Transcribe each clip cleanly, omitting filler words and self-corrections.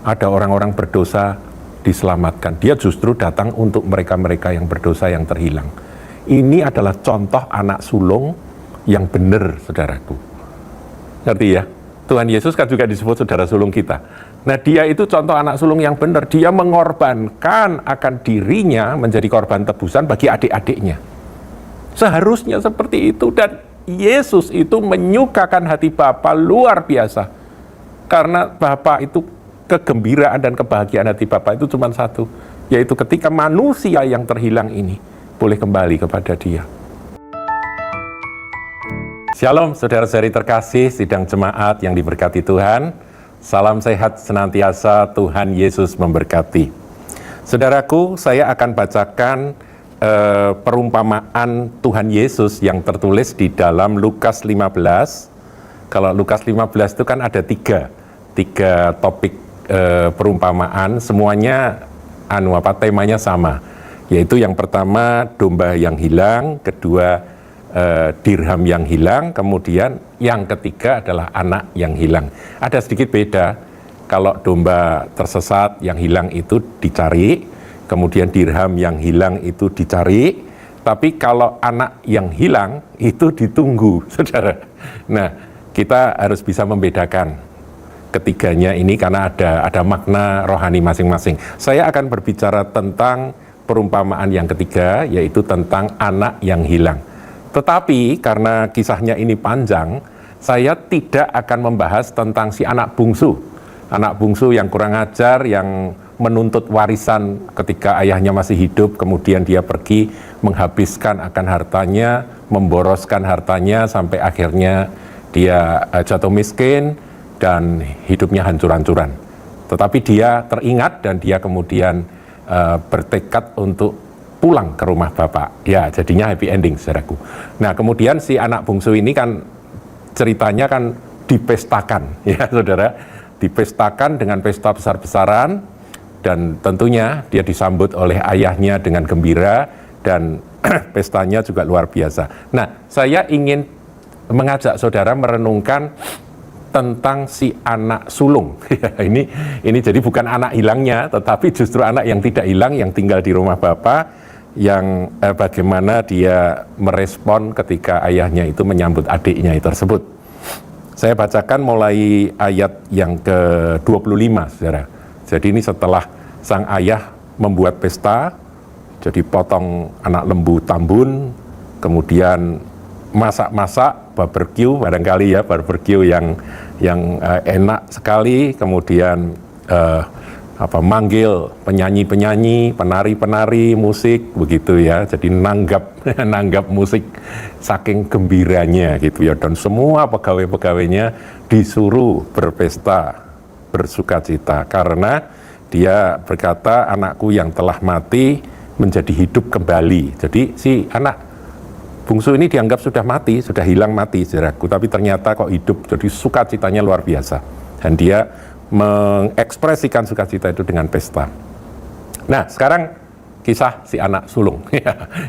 ada orang-orang berdosa diselamatkan. Dia justru datang untuk mereka-mereka yang berdosa yang terhilang. Ini adalah contoh anak sulung yang benar, saudaraku. Ngerti ya? Tuhan Yesus kan juga disebut saudara sulung kita. Nah, dia itu contoh anak sulung yang benar. Dia mengorbankan akan dirinya menjadi korban tebusan bagi adik-adiknya. Seharusnya seperti itu. Dan Yesus itu menyukakan hati Bapa luar biasa. Karena Bapa itu, kegembiraan dan kebahagiaan hati Bapa itu cuma satu, yaitu ketika manusia yang terhilang ini boleh kembali kepada Dia. Shalom saudara-saudari terkasih, sidang jemaat yang diberkati Tuhan. Salam sehat senantiasa, Tuhan Yesus memberkati. Saudaraku, saya akan bacakan perumpamaan Tuhan Yesus yang tertulis di dalam Lukas 15. Kalau Lukas 15 itu kan ada tiga topik perumpamaan, semuanya temanya sama, yaitu yang pertama domba yang hilang, kedua dirham yang hilang, kemudian yang ketiga adalah anak yang hilang. Ada sedikit beda, kalau domba tersesat yang hilang itu dicari, kemudian dirham yang hilang itu dicari, tapi kalau anak yang hilang itu ditunggu, saudara. Nah, kita harus bisa membedakan ketiganya ini karena ada makna rohani masing-masing. Saya akan berbicara tentang perumpamaan yang ketiga, yaitu tentang anak yang hilang. Tetapi karena kisahnya ini panjang, saya tidak akan membahas tentang si anak bungsu. Anak bungsu yang kurang ajar, yang menuntut warisan ketika ayahnya masih hidup, kemudian dia pergi menghabiskan akan hartanya, memboroskan hartanya, sampai akhirnya dia jatuh miskin, dan hidupnya hancur-hancuran. Tetapi dia teringat dan dia kemudian bertekad untuk pulang ke rumah Bapak. Ya, jadinya happy ending, saudaraku. Nah, kemudian si anak bungsu ini kan ceritanya kan dipestakan, ya saudara. Dipestakan dengan pesta besar-besaran, dan tentunya dia disambut oleh ayahnya dengan gembira, dan pestanya juga luar biasa. Nah, saya ingin mengajak saudara merenungkan tentang si anak sulung. ini jadi bukan anak hilangnya, tetapi justru anak yang tidak hilang, yang tinggal di rumah Bapa, yang bagaimana dia merespon ketika ayahnya itu menyambut adiknya itu tersebut. Saya bacakan mulai ayat yang ke-25, saudara. Jadi ini setelah sang ayah membuat pesta, jadi potong anak lembu tambun, kemudian masak-masak, barbecue barangkali ya, barbecue yang enak sekali, kemudian manggil penyanyi-penyanyi, penari-penari, musik begitu ya. Jadi nanggap musik saking gembiranya gitu ya, dan semua pegawai-pegawainya disuruh berpesta, bersukacita karena dia berkata, anakku yang telah mati menjadi hidup kembali. Jadi si anak bungsu ini dianggap sudah mati, sudah hilang mati, saudaraku, tapi ternyata kok hidup, jadi sukacitanya luar biasa. Dan dia mengekspresikan sukacita itu dengan pesta. Nah, sekarang kisah si anak sulung.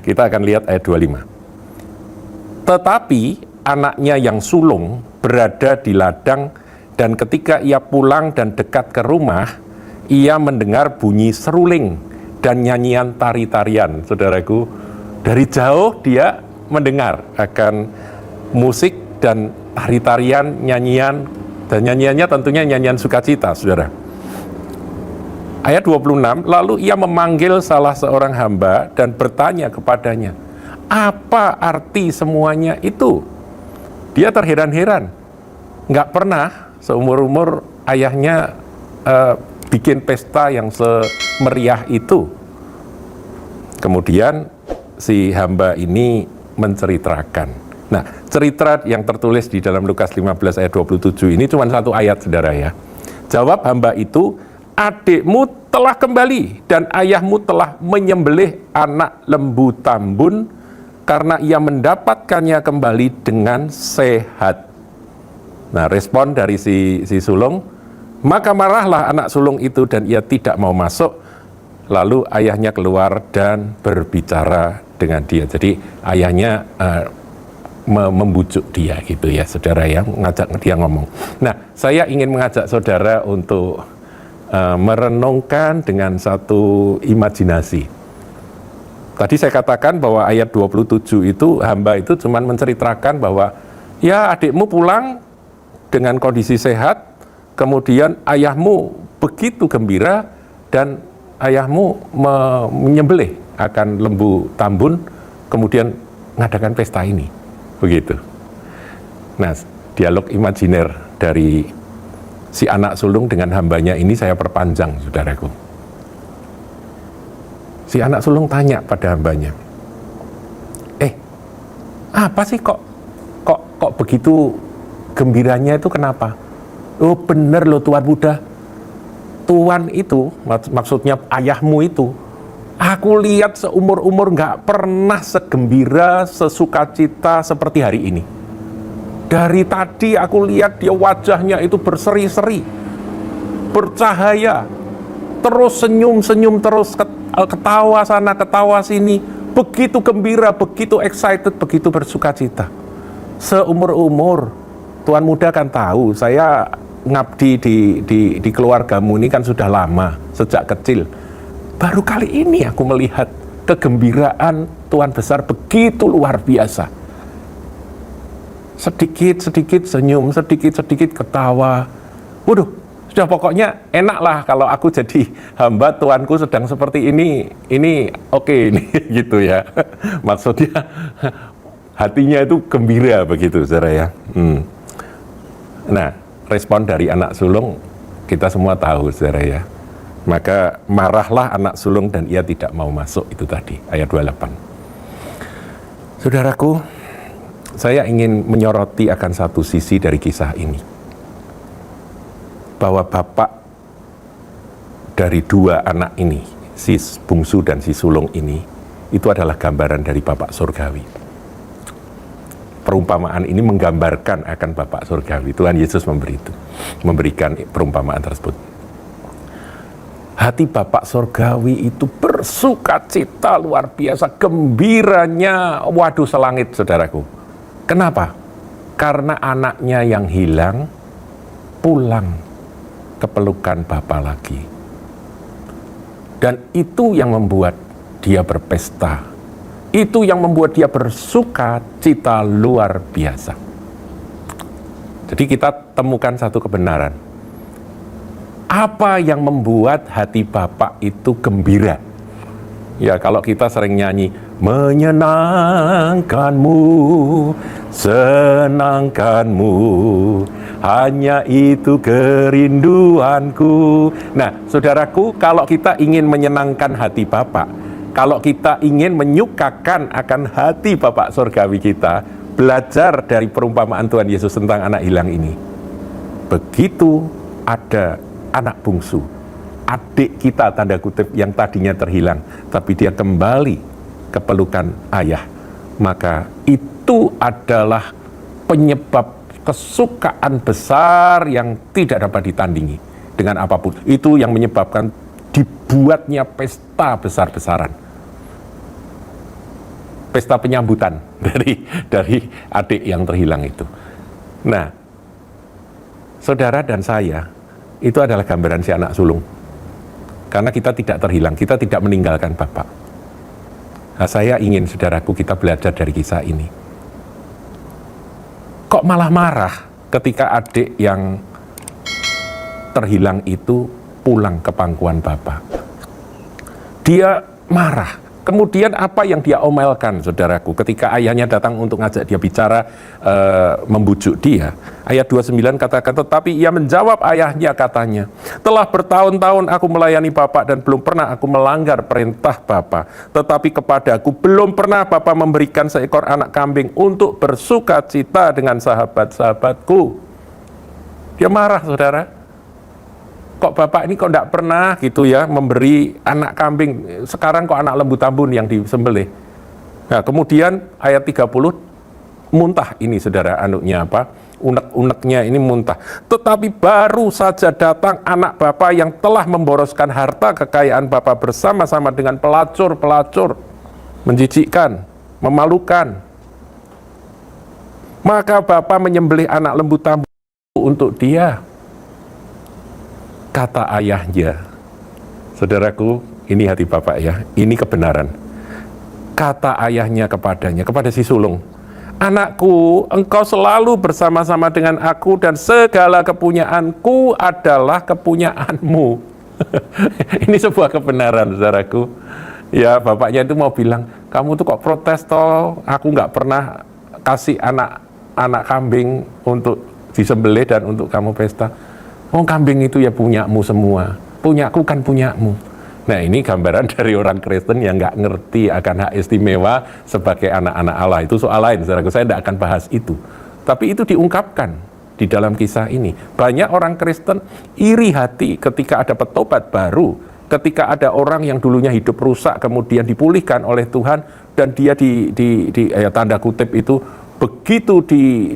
Kita akan lihat ayat 25. Tetapi anaknya yang sulung berada di ladang, dan ketika ia pulang dan dekat ke rumah, ia mendengar bunyi seruling dan nyanyian tari-tarian, saudaraku. Dari jauh dia mendengar akan musik dan tari-tarian, nyanyian, dan nyanyiannya tentunya nyanyian sukacita, saudara. Ayat 26, lalu ia memanggil salah seorang hamba dan bertanya kepadanya, apa arti semuanya itu? Dia terheran-heran, nggak pernah seumur-umur ayahnya bikin pesta yang semeriah itu. Kemudian si hamba ini menceritakan. Nah, cerita yang tertulis di dalam Lukas 15 ayat 27 ini cuma satu ayat, saudara ya. Jawab hamba itu, adikmu telah kembali dan ayahmu telah menyembelih anak lembu tambun karena ia mendapatkannya kembali dengan sehat. Nah, respon dari si sulung, maka marahlah anak sulung itu dan ia tidak mau masuk. Lalu ayahnya keluar dan berbicara dengan dia. Jadi ayahnya membujuk dia gitu ya, saudara ya, mengajak dia ngomong. Nah, saya ingin mengajak saudara untuk merenungkan dengan satu imajinasi. Tadi saya katakan bahwa ayat 27 itu hamba itu cuma menceritakan bahwa ya adikmu pulang dengan kondisi sehat, kemudian ayahmu begitu gembira dan ayahmu menyembelih akan lembu tambun, kemudian mengadakan pesta ini, begitu. Nah, dialog imajiner dari si anak sulung dengan hambanya ini saya perpanjang, saudaraku. Si anak sulung tanya pada hambanya, apa sih kok begitu gembiranya itu kenapa? Oh bener loh Tuan Muda, Tuan itu, maksudnya ayahmu itu, aku lihat seumur-umur nggak pernah segembira, sesukacita seperti hari ini. Dari tadi aku lihat dia wajahnya itu berseri-seri, bercahaya, terus senyum-senyum, terus ketawa sana, ketawa sini, begitu gembira, begitu excited, begitu bersukacita. Seumur-umur, Tuan Muda kan tahu, saya ngabdi di keluargamu ini kan sudah lama, sejak kecil. Baru kali ini aku melihat kegembiraan Tuan Besar begitu luar biasa. Sedikit-sedikit senyum, sedikit-sedikit ketawa. Waduh, sudah pokoknya enak lah kalau aku jadi hamba Tuanku sedang seperti ini oke, ini gitu ya. Maksudnya hatinya itu gembira begitu, saudara ya. Nah, respon dari anak sulung kita semua tahu, saudara ya. Maka marahlah anak sulung dan ia tidak mau masuk, itu tadi ayat 28. Saudaraku, saya ingin menyoroti akan satu sisi dari kisah ini, bahwa bapak dari dua anak ini, si bungsu dan si sulung ini, itu adalah gambaran dari Bapak Surgawi. Perumpamaan ini menggambarkan akan Bapak Surgawi. Tuhan Yesus memberikan perumpamaan tersebut. Hati Bapak Surgawi itu bersukacita luar biasa, gembiranya, waduh selangit, saudaraku. Kenapa? Karena anaknya yang hilang pulang ke pelukan Bapa lagi. Dan itu yang membuat dia berpesta. Itu yang membuat dia bersuka cita luar biasa. Jadi kita temukan satu kebenaran. Apa yang membuat hati Bapak itu gembira? Ya, kalau kita sering nyanyi, menyenangkanmu, senangkanmu, hanya itu kerinduanku. Nah, saudaraku, kalau kita ingin menyenangkan hati Bapak, kalau kita ingin menyukakan akan hati Bapak Surgawi kita, belajar dari perumpamaan Tuhan Yesus tentang anak hilang ini. Begitu ada anak bungsu, adik kita tanda kutip yang tadinya terhilang, tapi dia kembali ke pelukan ayah, maka itu adalah penyebab kesukaan besar yang tidak dapat ditandingi dengan apapun. Itu yang menyebabkan dibuatnya pesta besar-besaran, pesta penyambutan dari adik yang terhilang itu. Nah, saudara dan saya itu adalah gambaran si anak sulung. Karena kita tidak terhilang, kita tidak meninggalkan Bapak. Nah, saya ingin saudaraku kita belajar dari kisah ini. Kok malah marah ketika adik yang terhilang itu pulang ke pangkuan Bapak? Dia marah. Kemudian apa yang dia omelkan, saudaraku, ketika ayahnya datang untuk ngajak dia bicara, membujuk dia. Ayat 29 katakan, tetapi ia menjawab ayahnya, katanya, telah bertahun-tahun aku melayani Bapak dan belum pernah aku melanggar perintah Bapak. Tetapi kepadaku belum pernah Bapak memberikan seekor anak kambing untuk bersuka cita dengan sahabat-sahabatku. Dia marah, saudara. Kok Bapak ini kok enggak pernah gitu ya memberi anak kambing, sekarang kok anak lembu tambun yang disembelih. Nah, kemudian ayat 30 muntah ini, saudara, anaknya apa? Unek-uneknya ini muntah. Tetapi baru saja datang anak Bapak yang telah memboroskan harta kekayaan Bapak bersama-sama dengan pelacur-pelacur, menjijikkan, memalukan. Maka Bapak menyembelih anak lembu tambun untuk dia. kata ayahnya, saudaraku, ini hati Bapak ya, ini kebenaran. Kata ayahnya kepadanya, kepada si sulung, anakku, engkau selalu bersama-sama dengan aku dan segala kepunyaanku adalah kepunyaanmu. Ini sebuah kebenaran, saudaraku. Ya, bapaknya itu mau bilang, kamu tuh kok protes toh, aku nggak pernah kasih anak kambing untuk disembelih dan untuk kamu pesta. Oh, kambing itu ya punyamu semua, punyaku kan punyamu. Nah, ini gambaran dari orang Kristen yang nggak ngerti akan hak istimewa sebagai anak-anak Allah. Itu soal lain, saudaraku, saya tidak akan bahas itu. Tapi itu diungkapkan di dalam kisah ini. Banyak orang Kristen iri hati ketika ada petobat baru, ketika ada orang yang dulunya hidup rusak kemudian dipulihkan oleh Tuhan, dan dia ya, tanda kutip itu begitu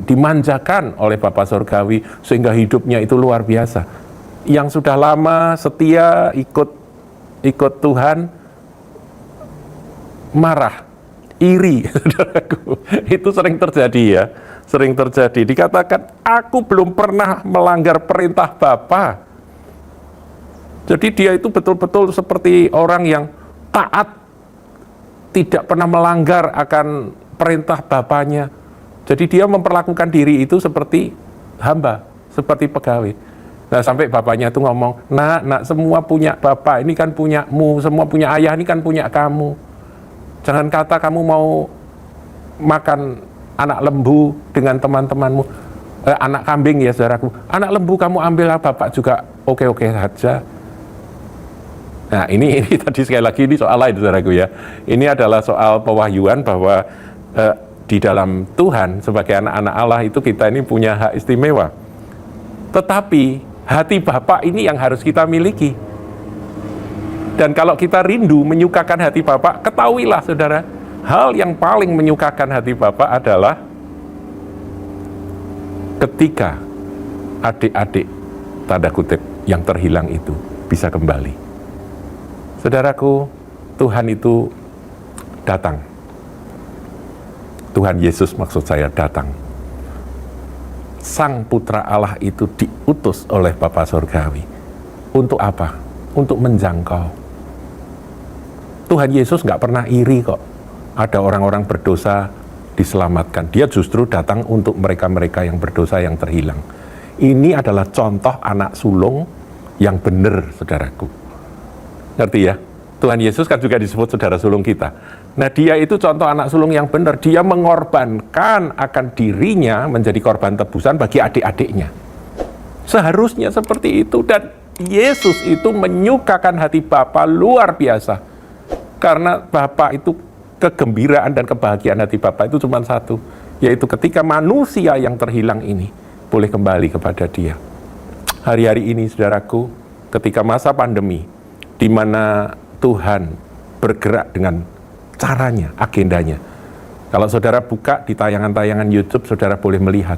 dimanjakan oleh Bapa Surgawi sehingga hidupnya itu luar biasa. Yang sudah lama setia ikut Tuhan marah, iri, saudaraku. Itu sering terjadi ya, sering terjadi. Dikatakan, aku belum pernah melanggar perintah Bapa. Jadi dia itu betul-betul seperti orang yang taat, tidak pernah melanggar akan perintah Bapanya. Jadi dia memperlakukan diri itu seperti hamba, seperti pegawai. Nah, sampai bapaknya tuh ngomong, nak, semua punya bapak, ini kan punyamu, semua punya ayah, ini kan punya kamu. Jangan kata kamu mau makan anak lembu dengan teman-temanmu, anak kambing ya saudaraku, anak lembu kamu ambil, bapak juga oke-oke saja. Nah, ini tadi sekali lagi ini soal lain saudaraku ya. Ini adalah soal pewahyuan bahwa di dalam Tuhan sebagai anak-anak Allah itu kita ini punya hak istimewa. Tetapi hati Bapa ini yang harus kita miliki. Dan kalau kita rindu menyukakan hati Bapa, ketahuilah saudara, hal yang paling menyukakan hati Bapa adalah ketika adik-adik tanda kutip yang terhilang itu bisa kembali. Saudaraku, Tuhan itu datang. Tuhan Yesus maksud saya datang. Sang Putra Allah itu diutus oleh Bapa Surgawi. Untuk apa? Untuk menjangkau. Tuhan Yesus nggak pernah iri kok. Ada orang-orang berdosa diselamatkan. Dia justru datang untuk mereka-mereka yang berdosa yang terhilang. Ini adalah contoh anak sulung yang benar, saudaraku. Ngerti ya? Tuhan Yesus kan juga disebut saudara sulung kita. Nah, dia itu contoh anak sulung yang benar. Dia mengorbankan akan dirinya menjadi korban tebusan bagi adik-adiknya. Seharusnya seperti itu. Dan Yesus itu menyukakan hati Bapa luar biasa. Karena Bapa itu, kegembiraan dan kebahagiaan hati Bapa itu cuma satu. Yaitu ketika manusia yang terhilang ini boleh kembali kepada Dia. Hari-hari ini, saudaraku, ketika masa pandemi, di mana Tuhan bergerak dengan caranya, agendanya. Kalau saudara buka di tayangan-tayangan YouTube, saudara boleh melihat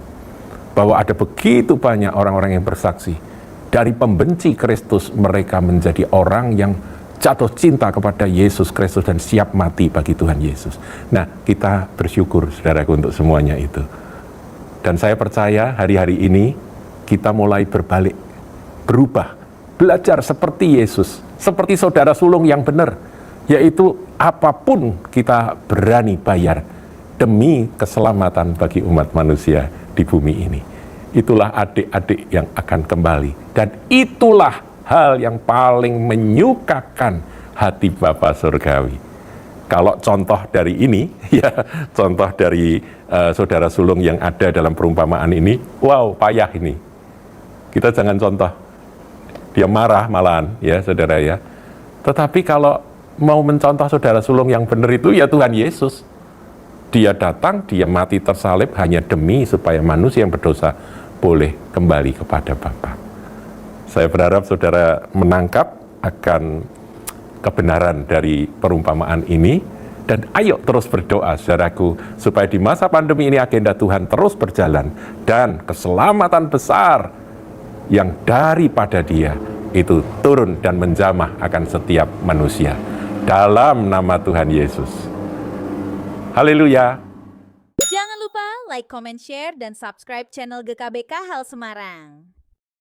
bahwa ada begitu banyak orang-orang yang bersaksi. Dari pembenci Kristus, mereka menjadi orang yang jatuh cinta kepada Yesus Kristus dan siap mati bagi Tuhan Yesus. Nah, kita bersyukur, saudaraku, untuk semuanya itu. Dan saya percaya hari-hari ini kita mulai berbalik, berubah, belajar seperti Yesus, seperti saudara sulung yang benar, yaitu apapun kita berani bayar demi keselamatan bagi umat manusia di bumi ini. Itulah adik-adik yang akan kembali, dan itulah hal yang paling menyukakan hati Bapa Surgawi. Kalau contoh dari ini, ya contoh dari saudara sulung yang ada dalam perumpamaan ini, wow, payah ini. Kita jangan contoh. Dia marah malahan, ya saudara ya. Tetapi kalau mau mencontoh saudara sulung yang benar itu, ya Tuhan Yesus. Dia datang, dia mati tersalib hanya demi supaya manusia yang berdosa boleh kembali kepada Bapa. Saya berharap saudara menangkap akan kebenaran dari perumpamaan ini. Dan ayo terus berdoa, saudaraku, supaya di masa pandemi ini agenda Tuhan terus berjalan. Dan keselamatan besar yang daripada Dia itu turun dan menjamah akan setiap manusia. Dalam nama Tuhan Yesus. Haleluya. Jangan lupa like, comment, share, dan subscribe channel GKBK Hal Semarang.